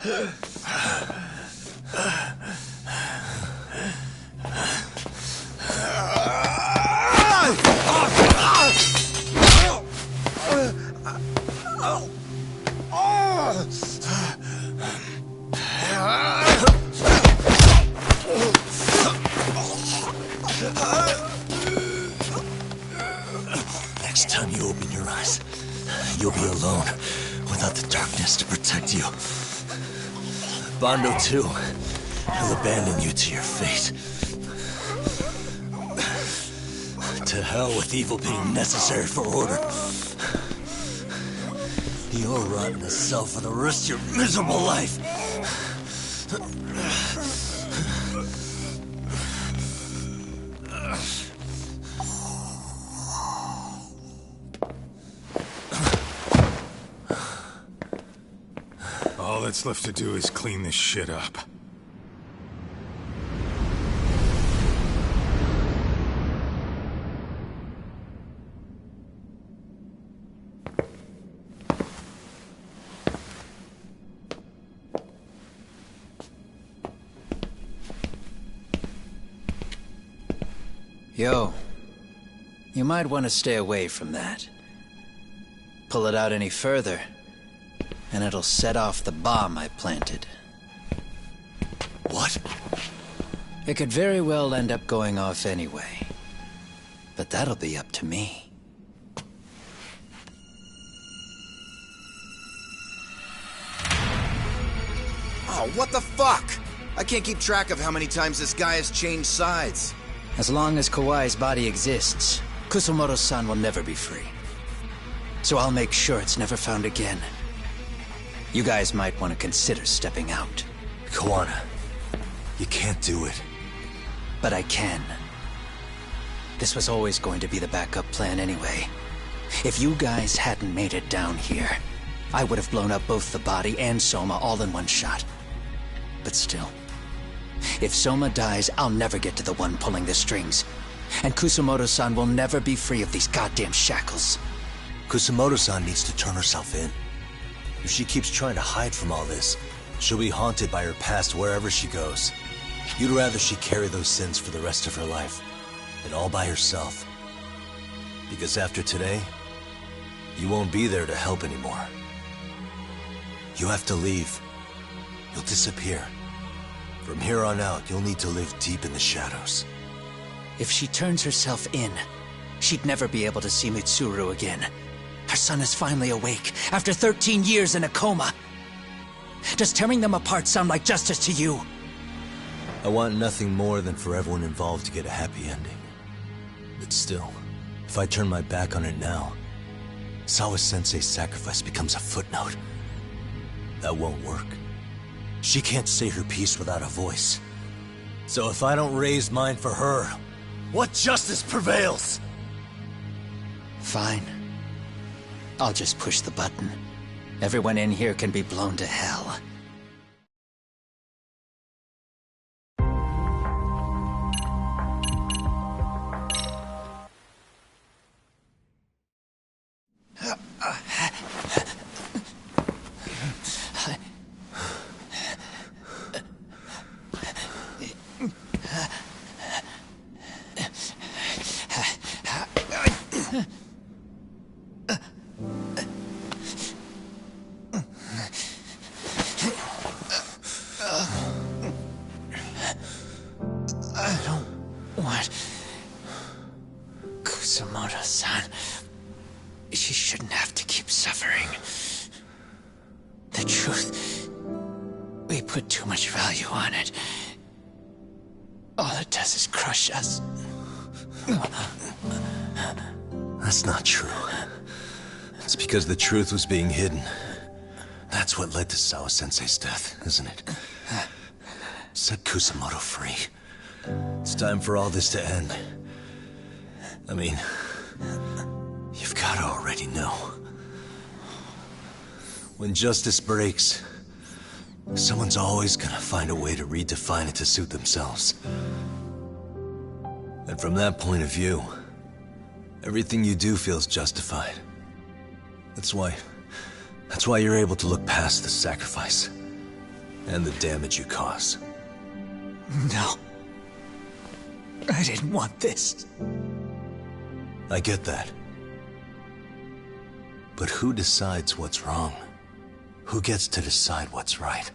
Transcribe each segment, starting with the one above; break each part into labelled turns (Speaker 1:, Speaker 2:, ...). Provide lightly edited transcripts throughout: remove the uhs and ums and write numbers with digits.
Speaker 1: Next time you open your eyes, you'll be alone, without the darkness to protect you. Bondo, too. He'll abandon you to your fate. To hell with evil being necessary for order. You'll rot in a cell for the rest of your miserable life.
Speaker 2: All that's left to do is clean this shit up.
Speaker 3: Yo, you might want to stay away from that. Pull it out any further, and it'll set off the bomb I planted.
Speaker 1: What?
Speaker 3: It could very well end up going off anyway. But that'll be up to me.
Speaker 4: Oh, what the fuck? I can't keep track of how many times this guy has changed sides.
Speaker 3: As long as Kawai's body exists, Kusumoto-san will never be free. So I'll make sure it's never found again. You guys might want to consider stepping out.
Speaker 1: Kawana, you can't do it.
Speaker 3: But I can. This was always going to be the backup plan anyway. If you guys hadn't made it down here, I would have blown up both the body and Soma all in one shot. But still, if Soma dies, I'll never get to the one pulling the strings. And Kusumoto-san will never be free of these goddamn shackles.
Speaker 1: Kusumoto-san needs to turn herself in. If she keeps trying to hide from all this, she'll be haunted by her past wherever she goes. You'd rather she carry those sins for the rest of her life, and all by herself. Because after today, you won't be there to help anymore. You have to leave. You'll disappear. From here on out, you'll need to live deep in the shadows.
Speaker 3: If she turns herself in, she'd never be able to see Mitsuru again. Her son is finally awake, after 13 years in a coma. Does tearing them apart sound like justice to you?
Speaker 1: I want nothing more than for everyone involved to get a happy ending. But still, if I turn my back on it now, Sawa-sensei's sacrifice becomes a footnote. That won't work. She can't say her piece without a voice. So if I don't raise mine for her, what justice prevails?
Speaker 3: Fine. I'll just push the button. Everyone in here can be blown to hell. Kusumoto-san, she shouldn't have to keep suffering. The truth, we put too much value on it. All it does is crush us.
Speaker 1: That's not true. It's because the truth was being hidden. That's what led to Sawa-sensei's death, isn't it? Set Kusumoto free. It's time for all this to end. I mean, you've gotta already know. When justice breaks, someone's always gonna find a way to redefine it to suit themselves. And from that point of view, everything you do feels justified. That's why you're able to look past the sacrifice. And the damage you cause.
Speaker 3: No. I didn't want this.
Speaker 1: I get that. But who decides what's wrong? Who gets to decide what's right?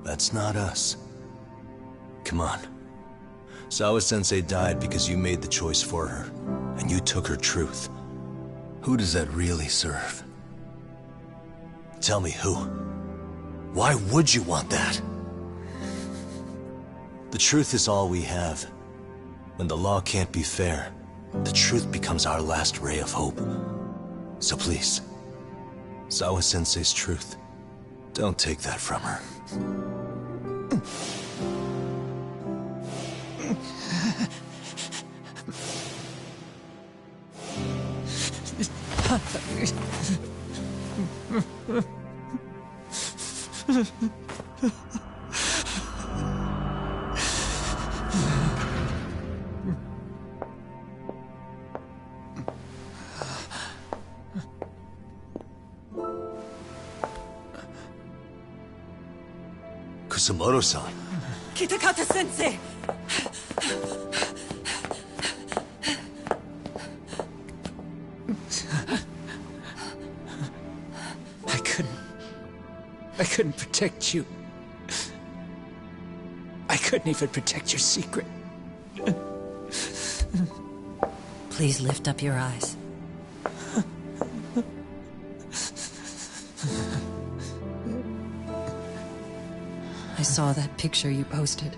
Speaker 1: That's not us. Come on. Sawa-sensei died because you made the choice for her, and you took her truth. Who does that really serve? Tell me who. Why would you want that? The truth is all we have. When the law can't be fair, the truth becomes our last ray of hope. So please, Sawa-sensei's truth, don't take that from her. Kusumoto-san.
Speaker 5: Kitakata-sensei!
Speaker 3: I couldn't protect you. I couldn't even protect your secret.
Speaker 5: Please lift up your eyes. I saw that picture you posted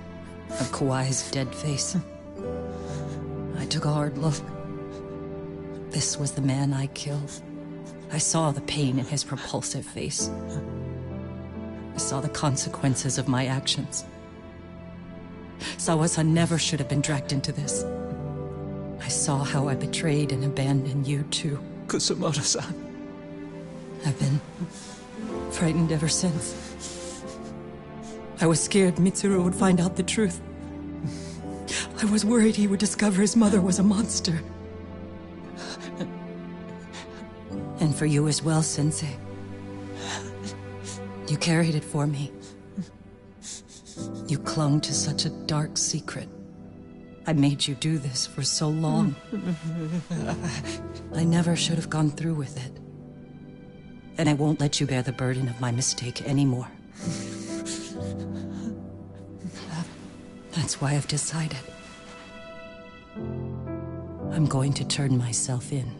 Speaker 5: of Kawai's dead face. I took a hard look. This was the man I killed. I saw the pain in his repulsive face. I saw the consequences of my actions. Sawa-san never should have been dragged into this. I saw how I betrayed and abandoned you too.
Speaker 3: Kusumoto-san.
Speaker 5: I've been frightened ever since. I was scared Mitsuru would find out the truth. I was worried he would discover his mother was a monster. And for you as well, Sensei. You carried it for me. You clung to such a dark secret. I made you do this for so long. I never should have gone through with it. And I won't let you bear the burden of my mistake anymore. That's why I've decided. I'm going to turn myself in.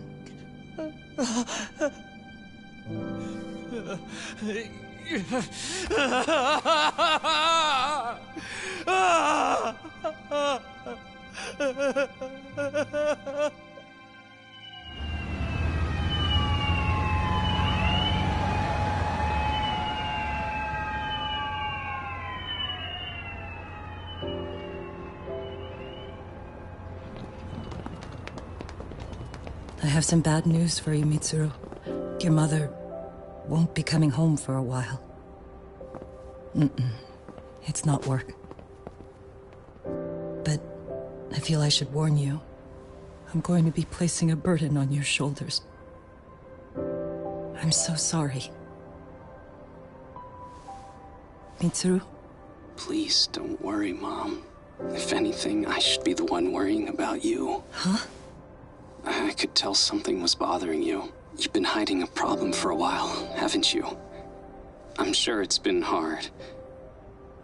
Speaker 5: I have some bad news for you, Mitsuru. Your mother won't be coming home for a while. It's not work. But I feel I should warn you. I'm going to be placing a burden on your shoulders. I'm so sorry. Mitsuru?
Speaker 6: Please don't worry, Mom. If anything, I should be the one worrying about you.
Speaker 5: Huh?
Speaker 6: I could tell something was bothering you. You've been hiding a problem for a while, haven't you? I'm sure it's been hard.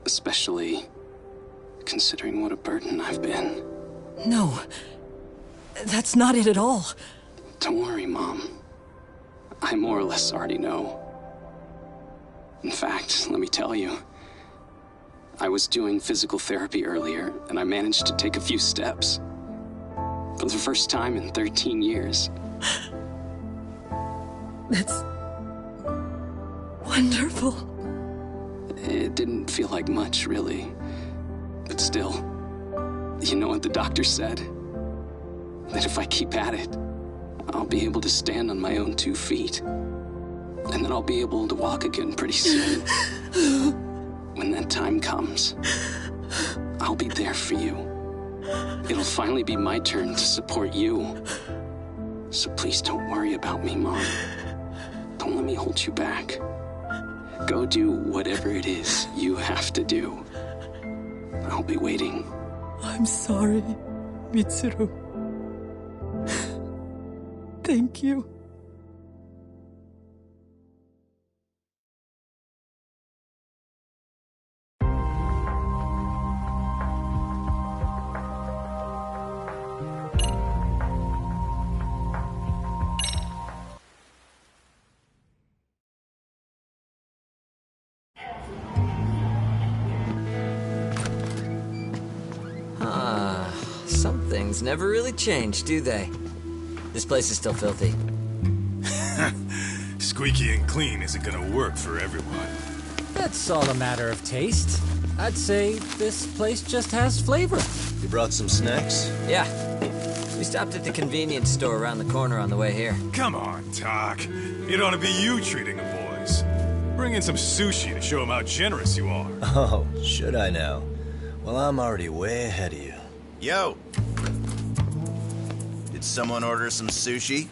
Speaker 6: Especially considering what a burden I've been.
Speaker 5: No. That's not it at all.
Speaker 6: Don't worry, Mom. I more or less already know. In fact, let me tell you. I was doing physical therapy earlier, and I managed to take a few steps. For the first time in 13 years.
Speaker 5: That's wonderful.
Speaker 6: It didn't feel like much, really. But still, you know what the doctor said? That if I keep at it, I'll be able to stand on my own 2 feet. And then I'll be able to walk again pretty soon. When that time comes, I'll be there for you. It'll finally be my turn to support you. So please don't worry about me, Mom. Don't let me hold you back. Go do whatever it is you have to do. I'll be waiting.
Speaker 5: I'm sorry, Mitsuru. Thank you.
Speaker 7: Some things never really change, do they? This place is still filthy.
Speaker 2: Squeaky and clean isn't gonna work for everyone.
Speaker 8: That's all a matter of taste. I'd say this place just has flavor.
Speaker 1: You brought some snacks?
Speaker 7: Yeah. We stopped at the convenience store around the corner on the way here.
Speaker 2: Come on, Doc. It ought to be you treating the boys. Bring in some sushi to show them how generous you are.
Speaker 1: Oh, should I now? Well, I'm already way ahead of you.
Speaker 4: Yo! Did someone order some sushi?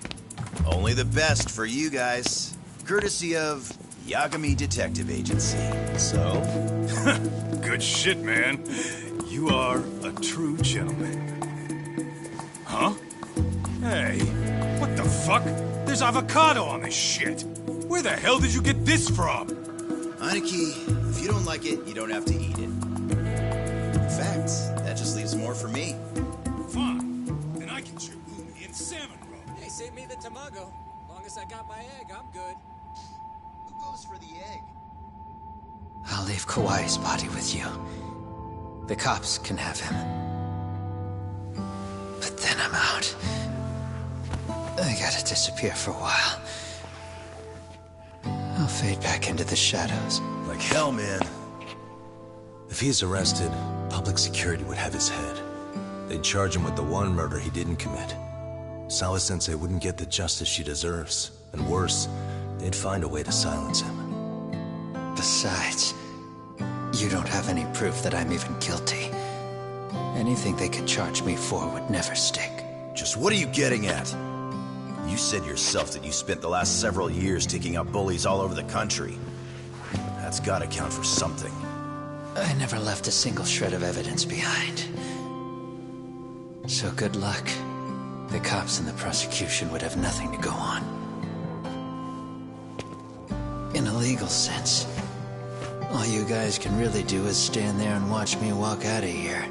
Speaker 4: Only the best for you guys. Courtesy of Yagami Detective Agency.
Speaker 1: So?
Speaker 2: Good shit, man. You are a true gentleman. Huh? Hey, what the fuck? There's avocado on this shit. Where the hell did you get this from?
Speaker 4: Aniki, if you don't like it, you don't have to eat it. In fact, that just leaves more for me.
Speaker 2: Fine. Then I can chew uni and salmon roe.
Speaker 8: Hey, save me the tamago. Long as I got my egg, I'm good.
Speaker 4: Who goes for the egg?
Speaker 3: I'll leave Kawai's body with you. The cops can have him. But then I'm out. I gotta disappear for a while. I'll fade back into the shadows.
Speaker 1: Like hell, man. If he's arrested, public security would have his head. They'd charge him with the one murder he didn't commit. Sawa-sensei wouldn't get the justice she deserves. And worse, they'd find a way to silence him.
Speaker 3: Besides, you don't have any proof that I'm even guilty. Anything they could charge me for would never stick.
Speaker 4: Just what are you getting at? You said yourself that you spent the last several years taking out bullies all over the country. That's gotta count for something.
Speaker 3: I never left a single shred of evidence behind. So good luck. The cops and the prosecution would have nothing to go on. In a legal sense, all you guys can really do is stand there and watch me walk out of here.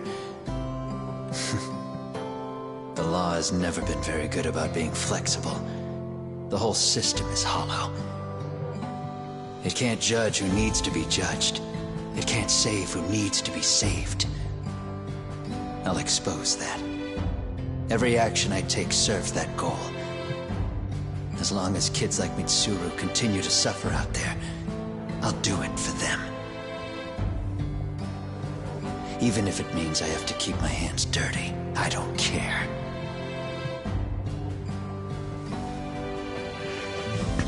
Speaker 3: The law has never been very good about being flexible. The whole system is hollow. It can't judge who needs to be judged. It can't save who needs to be saved. I'll expose that. Every action I take serves that goal. As long as kids like Mitsuru continue to suffer out there, I'll do it for them. Even if it means I have to keep my hands dirty, I don't care.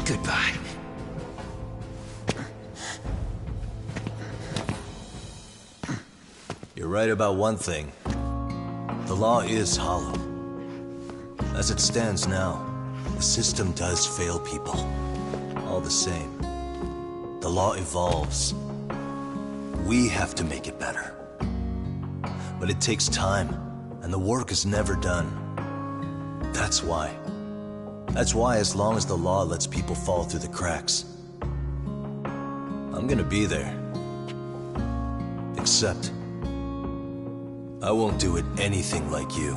Speaker 3: Goodbye.
Speaker 1: You're right about one thing. The law is hollow. As it stands now, the system does fail people. All the same, the law evolves. We have to make it better. But it takes time, and the work is never done. That's why. That's why as long as the law lets people fall through the cracks, I'm gonna be there. Except, I won't do it anything like you.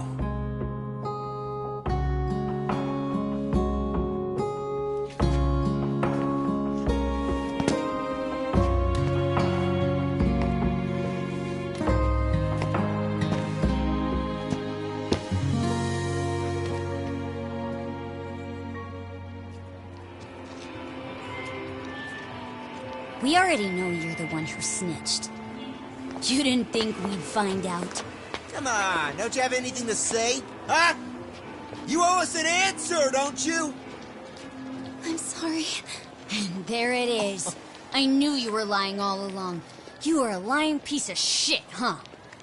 Speaker 9: We already know you're the one who snitched. You didn't think we'd find out?
Speaker 10: Come on, don't you have anything to say? Huh? You owe us an answer, don't you?
Speaker 9: I'm sorry. And there it is. I knew you were lying all along. You are a lying piece of shit, huh?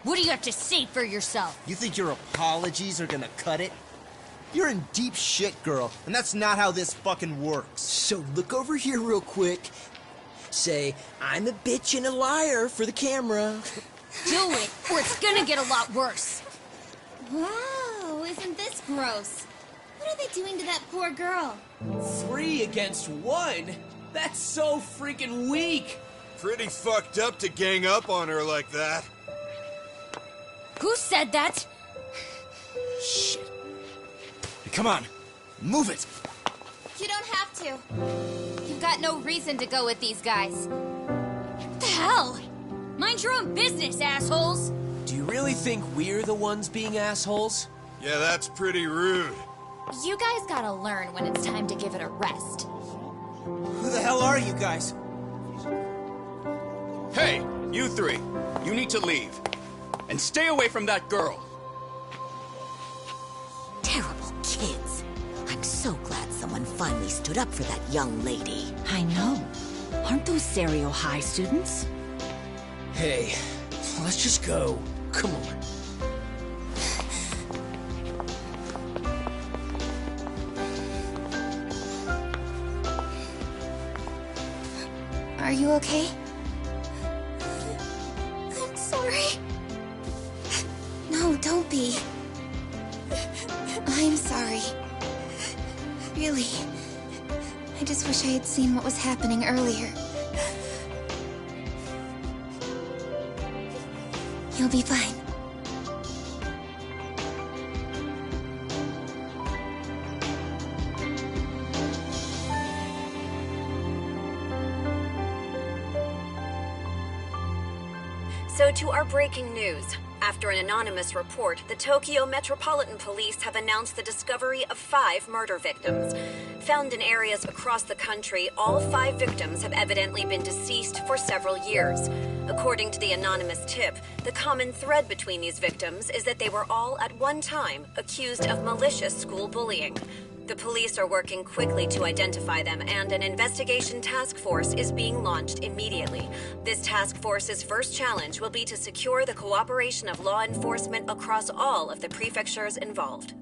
Speaker 9: What do you have to say for yourself?
Speaker 10: You think your apologies are gonna cut it? You're in deep shit, girl, and that's not how this fucking works. So look over here real quick Say, I'm a bitch and a liar for the camera.
Speaker 9: Do it, or it's gonna get a lot worse. Wow, isn't this gross? What are they doing to that poor girl?
Speaker 11: 3 against 1? That's so freaking weak!
Speaker 2: Pretty fucked up to gang up on her like that.
Speaker 9: Who said that?
Speaker 2: Shit. Hey, come on, move it!
Speaker 9: You don't have to. You've got no reason to go with these guys. What the hell? Mind your own business, assholes!
Speaker 11: Do you really think we're the ones being assholes?
Speaker 2: Yeah, that's pretty rude.
Speaker 12: You guys gotta learn when it's time to give it a rest.
Speaker 10: Who the hell are you guys?
Speaker 13: Hey, you 3. You need to leave. And stay away from that girl.
Speaker 14: Terrible kids. I'm so glad someone finally stood up for that young lady.
Speaker 5: I know. Aren't those Serio High students?
Speaker 11: Hey, let's just go. Come on.
Speaker 12: Are you okay? I'm sorry. No, don't be. I'm sorry. Really. I just wish I had seen what was happening earlier. You'll be fine.
Speaker 15: So to our breaking news. After an anonymous report, the Tokyo Metropolitan Police have announced the discovery of 5 murder victims. Found in areas across the country, all 5 victims have evidently been deceased for several years. According to the anonymous tip, the common thread between these victims is that they were all at one time accused of malicious school bullying. The police are working quickly to identify them, and an investigation task force is being launched immediately. This task force's first challenge will be to secure the cooperation of law enforcement across all of the prefectures involved.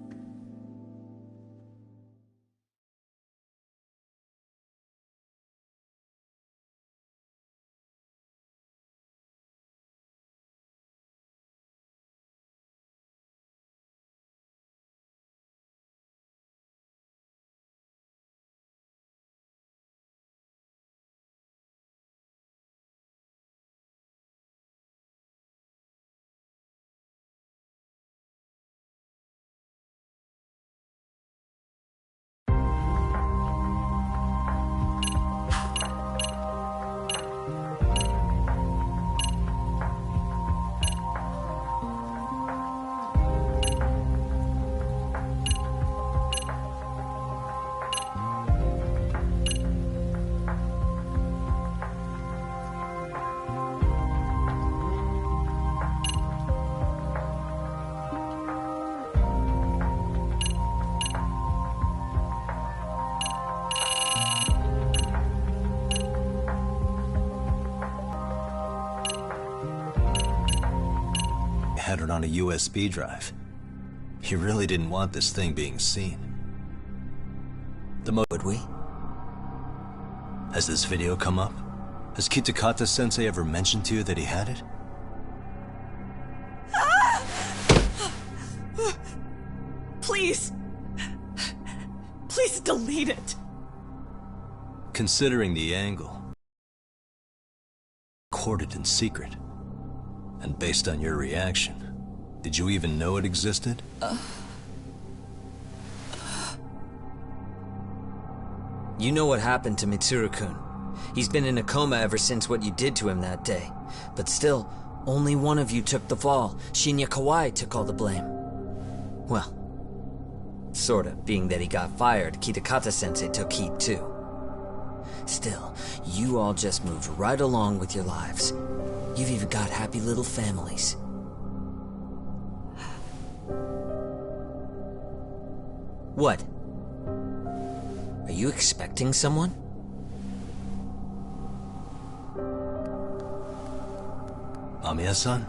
Speaker 1: Had it on a USB drive. He really didn't want this thing being seen. Would we? Has this video come up? Has Kitakata-sensei ever mentioned to you that he had it?
Speaker 16: Please. Please delete it.
Speaker 1: Considering the angle, recorded in secret, and based on your reaction, did you even know it existed?
Speaker 7: You know what happened to Mitsuru-kun. He's been in a coma ever since what you did to him that day. But still, only one of you took the fall. Shinya Kawai took all the blame. Well, sorta, being that he got fired, Kitakata-sensei took heat too. Still, you all just moved right along with your lives. You've even got happy little families. What? Are you expecting someone?
Speaker 1: Amiya-san?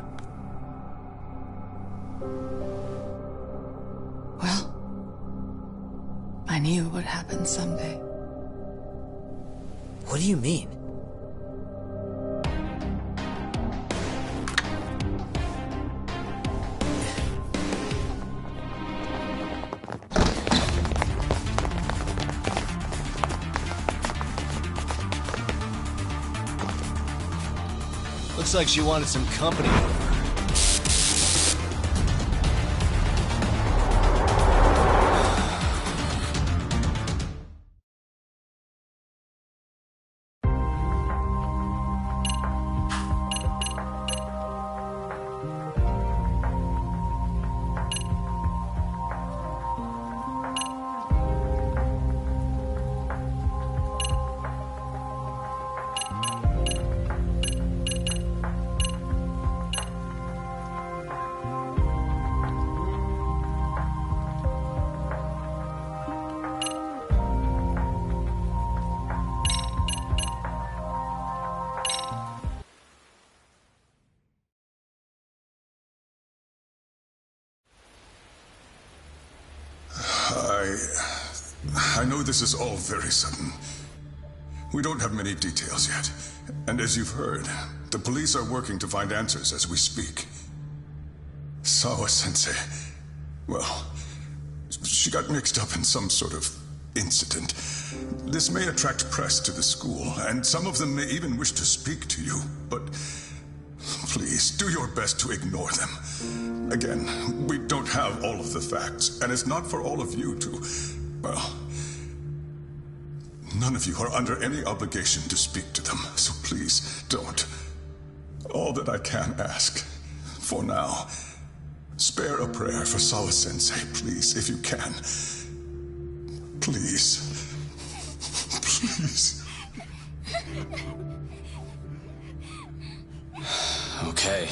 Speaker 16: Well, I knew it would happen someday.
Speaker 7: What do you mean?
Speaker 1: Looks like she wanted some company.
Speaker 17: I know this is all very sudden. We don't have many details yet. And as you've heard, the police are working to find answers as we speak. Sawa-sensei, well, she got mixed up in some sort of incident. This may attract press to the school, and some of them may even wish to speak to you, but please, do your best to ignore them. Again, we don't have all of the facts, and it's not for all of you to, well, none of you are under any obligation to speak to them, so please don't. All that I can ask, for now, spare a prayer for Sawa-sensei, please, if you can. Please. Please.
Speaker 6: Okay.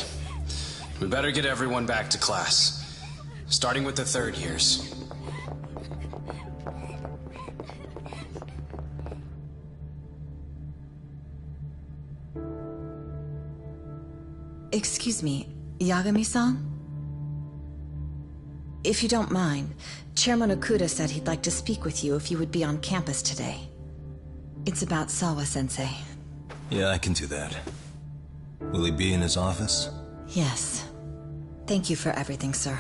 Speaker 6: We better get everyone back to class. Starting with the third years.
Speaker 18: Excuse me, Yagami-san? If you don't mind, Chairman Okuda said he'd like to speak with you if you would be on campus today. It's about Sawa-sensei.
Speaker 1: Yeah, I can do that. Will he be in his office?
Speaker 18: Yes. Thank you for everything, sir.